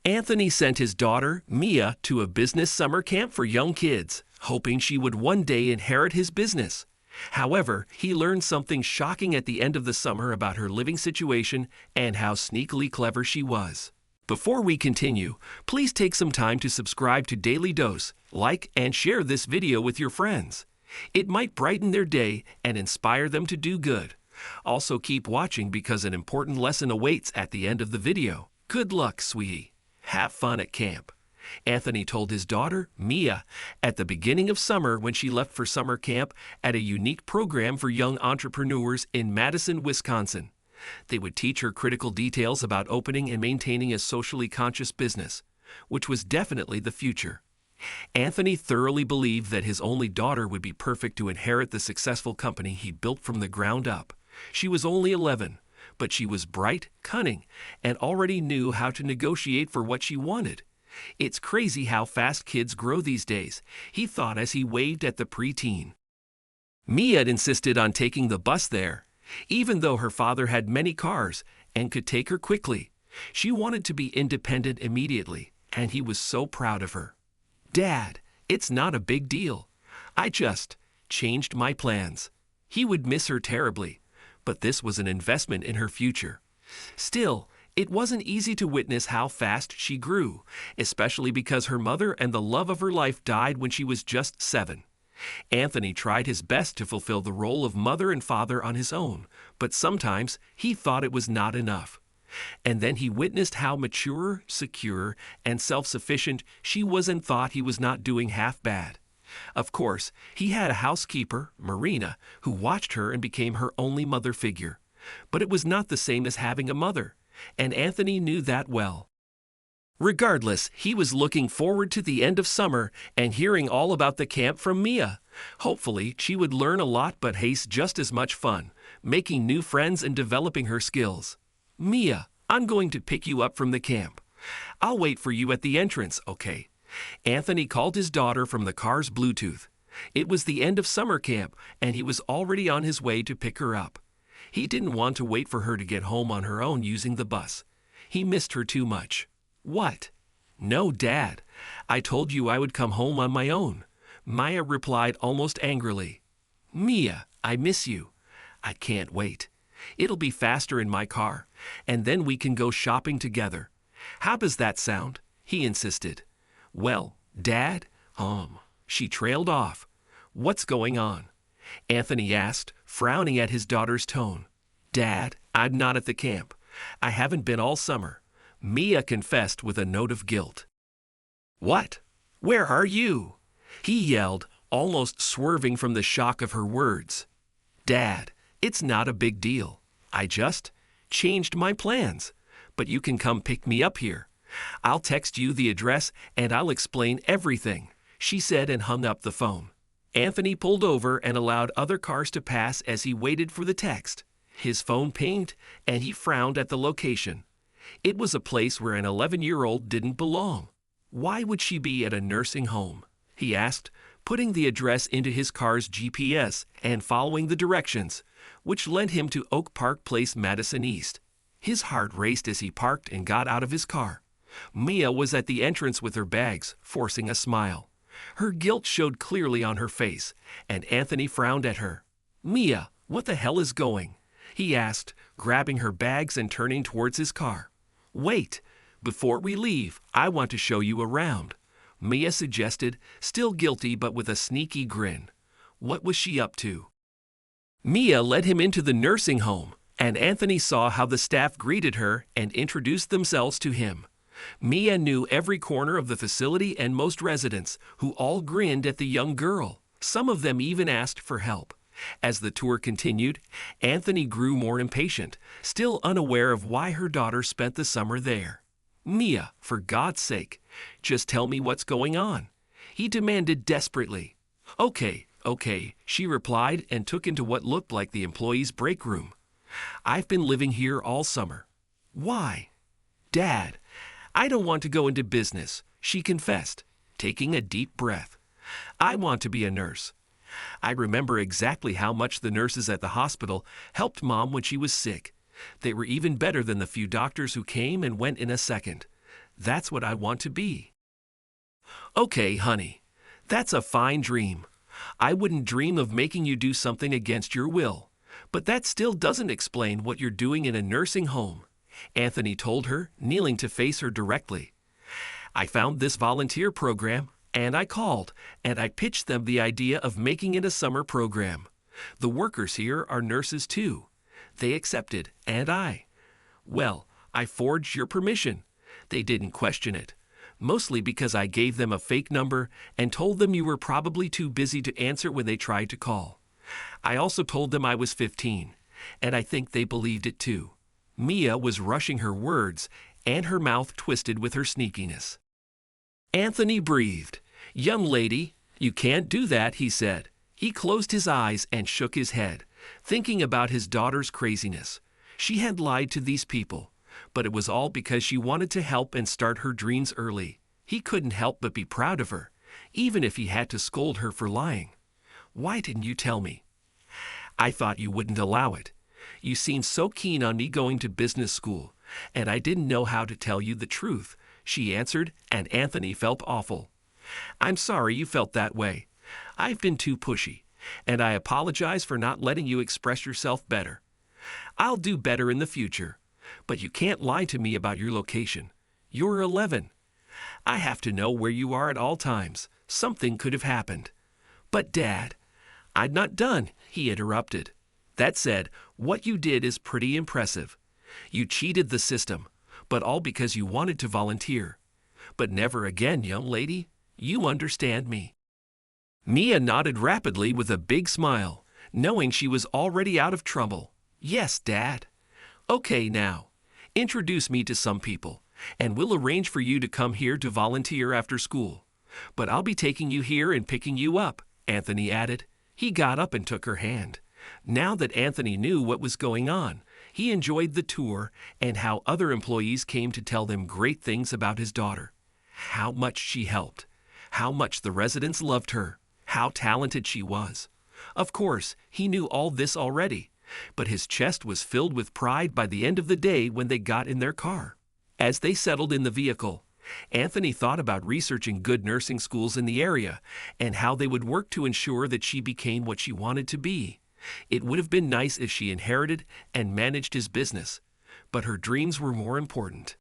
Anthony sent his daughter, Mia, to a business summer camp for young kids, hoping she would one day inherit his business. However, he learned something shocking at the end of the summer about her living situation and how sneakily clever she was. Before we continue, please take some time to subscribe to Dailydose, like and share this video with your friends. It might brighten their day and inspire them to do good. Also keep watching because an important lesson awaits at the end of the video. Good luck, sweetie. Have fun at camp. Anthony told his daughter, Mia, at the beginning of summer when she left for summer camp at a unique program for young entrepreneurs in Madison, Wisconsin. They would teach her critical details about opening and maintaining a socially conscious business, which was definitely the future. Anthony thoroughly believed that his only daughter would be perfect to inherit the successful company he built from the ground up. She was only 11, but she was bright, cunning, and already knew how to negotiate for what she wanted. It's crazy how fast kids grow these days, he thought as he waved at the preteen. Mia insisted on taking the bus there, even though her father had many cars and could take her quickly. She wanted to be independent immediately, and he was so proud of her. Dad, it's not a big deal. I just changed my plans. He would miss her terribly, but this was an investment in her future. Still, it wasn't easy to witness how fast she grew, especially because her mother and the love of her life died when she was just 7. Anthony tried his best to fulfill the role of mother and father on his own, but sometimes he thought it was not enough. And then he witnessed how mature, secure, and self-sufficient she was and thought he was not doing half bad. Of course, he had a housekeeper, Marina, who watched her and became her only mother figure. But it was not the same as having a mother, and Anthony knew that well. Regardless, he was looking forward to the end of summer and hearing all about the camp from Mia. Hopefully, she would learn a lot but have just as much fun, making new friends and developing her skills. Mia, I'm going to pick you up from the camp. I'll wait for you at the entrance, okay? Anthony called his daughter from the car's Bluetooth. It was the end of summer camp, and he was already on his way to pick her up. He didn't want to wait for her to get home on her own using the bus. He missed her too much. What? No, Dad. I told you I would come home on my own. Maya replied almost angrily. Mia, I miss you. I can't wait. It'll be faster in my car, and then we can go shopping together. How does that sound? He insisted. Well, Dad, she trailed off. What's going on? Anthony asked, frowning at his daughter's tone. Dad, I'm not at the camp. I haven't been all summer. Mia confessed with a note of guilt. What? Where are you? He yelled, almost swerving from the shock of her words. Dad, it's not a big deal. I just changed my plans. But you can come pick me up here. I'll text you the address and I'll explain everything, she said and hung up the phone. Anthony pulled over and allowed other cars to pass as he waited for the text. His phone pinged and he frowned at the location. It was a place where an 11-year-old didn't belong. Why would she be at a nursing home? He asked, putting the address into his car's GPS and following the directions, which led him to Oak Park Place, Madison East. His heart raced as he parked and got out of his car. Mia was at the entrance with her bags, forcing a smile. Her guilt showed clearly on her face, and Anthony frowned at her. Mia, what the hell is going? He asked, grabbing her bags and turning towards his car. Wait, before we leave, I want to show you around, Mia suggested, still guilty but with a sneaky grin. What was she up to? Mia led him into the nursing home, and Anthony saw how the staff greeted her and introduced themselves to him. Mia knew every corner of the facility and most residents, who all grinned at the young girl. Some of them even asked for help. As the tour continued, Anthony grew more impatient, still unaware of why her daughter spent the summer there. Mia, for God's sake, just tell me what's going on, he demanded desperately. Okay, she replied and took into what looked like the employees' break room. I've been living here all summer. Why? Dad, I don't want to go into business, she confessed, taking a deep breath. I want to be a nurse. I remember exactly how much the nurses at the hospital helped Mom when she was sick. They were even better than the few doctors who came and went in a second. That's what I want to be. Okay, honey. That's a fine dream. I wouldn't dream of making you do something against your will. But that still doesn't explain what you're doing in a nursing home, Anthony told her, kneeling to face her directly. I found this volunteer program, and I called, and I pitched them the idea of making it a summer program. The workers here are nurses too. They accepted, and well, I forged your permission. They didn't question it, mostly because I gave them a fake number and told them you were probably too busy to answer when they tried to call. I also told them I was 15, and I think they believed it too. Mia was rushing her words, and her mouth twisted with her sneakiness. Anthony breathed. Young lady, you can't do that, he said. He closed his eyes and shook his head, thinking about his daughter's craziness. She had lied to these people, but it was all because she wanted to help and start her dreams early. He couldn't help but be proud of her, even if he had to scold her for lying. Why didn't you tell me? I thought you wouldn't allow it. You seemed so keen on me going to business school, and I didn't know how to tell you the truth, she answered, and Anthony felt awful. I'm sorry you felt that way. I've been too pushy, and I apologize for not letting you express yourself better. I'll do better in the future, but you can't lie to me about your location. You're 11. I have to know where you are at all times. Something could have happened. But Dad, I'm not done, he interrupted. That said, what you did is pretty impressive. You cheated the system, but all because you wanted to volunteer. But never again, young lady. You understand me. Mia nodded rapidly with a big smile, knowing she was already out of trouble. Yes, Dad. Okay, now, introduce me to some people, and we'll arrange for you to come here to volunteer after school. But I'll be taking you here and picking you up, Anthony added. He got up and took her hand. Now that Anthony knew what was going on, he enjoyed the tour and how other employees came to tell them great things about his daughter. How much she helped. How much the residents loved her. How talented she was. Of course, he knew all this already, but his chest was filled with pride by the end of the day when they got in their car. As they settled in the vehicle, Anthony thought about researching good nursing schools in the area and how they would work to ensure that she became what she wanted to be. It would have been nice if she inherited and managed his business, but her dreams were more important.